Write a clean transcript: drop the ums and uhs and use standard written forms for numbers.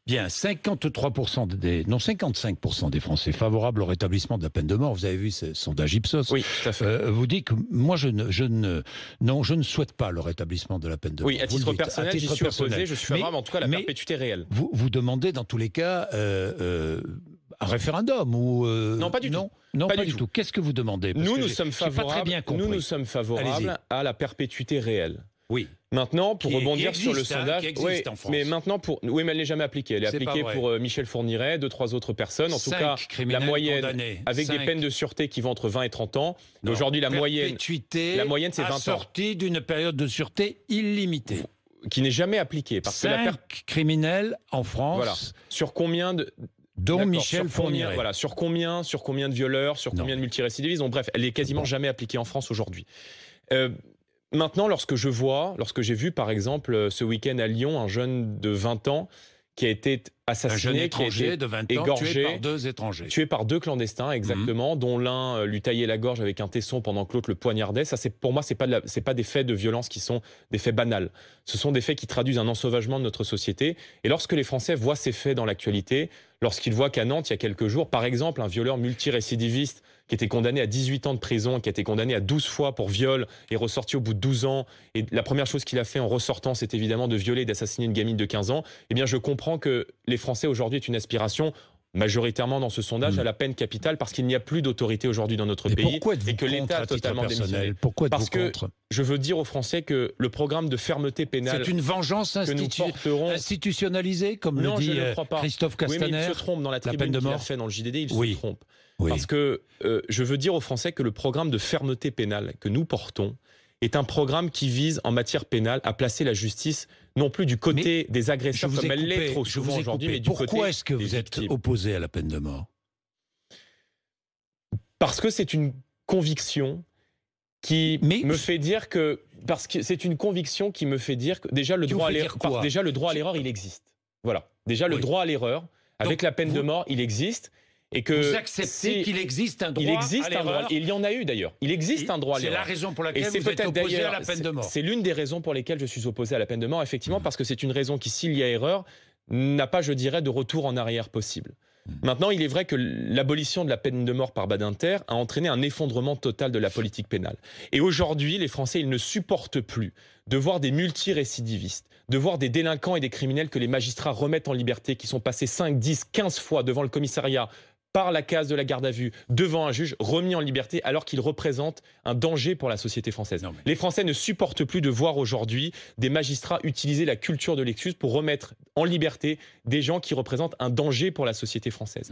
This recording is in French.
Bien, 53% non 55% des Français favorables au rétablissement de la peine de mort. Vous avez vu ce sondage Ipsos. Oui, tout à fait. Vous dites que moi je ne souhaite pas le rétablissement de la peine de mort. Oui, à titre personnel, j'y suis opposé. Je suis favorable en tout cas à la perpétuité réelle. Vous demandez dans tous les cas un référendum ou non, pas du tout. Non, pas du tout. Qu'est-ce que vous demandez? Nous sommes favorables à la perpétuité réelle. Oui. Maintenant, pour rebondir sur le sondage, en France. mais maintenant mais elle n'est jamais appliquée. Elle est appliquée pour Michel Fourniret, 2-3 autres personnes. En tout cas, la moyenne, avec des peines de sûreté qui vont entre 20 et 30 ans. Aujourd'hui, la moyenne, c'est 20 ans. Assortie d'une période de sûreté illimitée. Qui n'est jamais appliquée. Parce que la criminels en France. Voilà. Sur combien de... Dont Michel Fourniret. Voilà, sur combien de violeurs, sur combien de multirécidivistes. Donc, bref, elle est quasiment jamais appliquée en France aujourd'hui. Maintenant, lorsque j'ai vu par exemple ce week-end à Lyon un jeune de 20 ans qui a été assassiné, un jeune étranger de 20 ans, égorgé, tué par 2 étrangers. Tué par 2 clandestins, exactement, dont l'un lui taillait la gorge avec un tesson pendant que l'autre le poignardait. Ça, pour moi, c'est pas des faits de violence qui sont des faits banals. Ce sont des faits qui traduisent un ensauvagement de notre société. Et lorsque les Français voient ces faits dans l'actualité, lorsqu'ils voient qu'à Nantes, il y a quelques jours, par exemple, un violeur multirécidiviste qui était condamné à 18 ans de prison, qui a été condamné à 12 fois pour viol et ressorti au bout de 12 ans. Et la première chose qu'il a fait en ressortant, c'est évidemment de violer et d'assassiner une gamine de 15 ans. Eh bien, je comprends que les Français aujourd'hui aient une aspiration, majoritairement dans ce sondage, à la peine capitale, parce qu'il n'y a plus d'autorité aujourd'hui dans notre pays et que l'État a totalement démissionné. Pourquoi êtes-vous contre ? Parce que je veux dire aux Français que le programme de fermeté pénale... C'est une vengeance institutionnalisée, comme le dit Christophe Castaner. Oui, mais il se trompe dans la tribune qu'il a fait dans le JDD, il se trompe. Oui. Parce que je veux dire aux Français que le programme de fermeté pénale que nous portons est un programme qui vise, en matière pénale, à placer la justice non plus du côté des agresseurs comme elle l'est trop souvent aujourd'hui, mais du côté des victimes. Pourquoi est-ce que vous êtes opposé à la peine de mort? Parce que c'est une conviction qui me fait dire que... Parce que c'est une conviction qui me fait dire que déjà le droit à l'erreur, il existe. Voilà. Déjà le droit à l'erreur, avec la peine de mort, il existe. Et que vous acceptez qu'il existe un droit à l'erreur. Il y en a eu d'ailleurs. Il existe un droit à l'erreur. C'est la raison pour laquelle vous êtes opposé à la peine de mort. C'est l'une des raisons pour lesquelles je suis opposé à la peine de mort, effectivement, parce que c'est une raison qui, s'il y a erreur, n'a pas, je dirais, de retour en arrière possible. Maintenant, il est vrai que l'abolition de la peine de mort par Badinter a entraîné un effondrement total de la politique pénale. Et aujourd'hui, les Français, ils ne supportent plus de voir des multirécidivistes, de voir des délinquants et des criminels que les magistrats remettent en liberté, qui sont passés 5, 10, 15 fois devant le commissariat, par la case de la garde à vue, devant un juge, remis en liberté, alors qu'il représente un danger pour la société française. Les Français ne supportent plus de voir aujourd'hui des magistrats utiliser la culture de l'excuse pour remettre en liberté des gens qui représentent un danger pour la société française.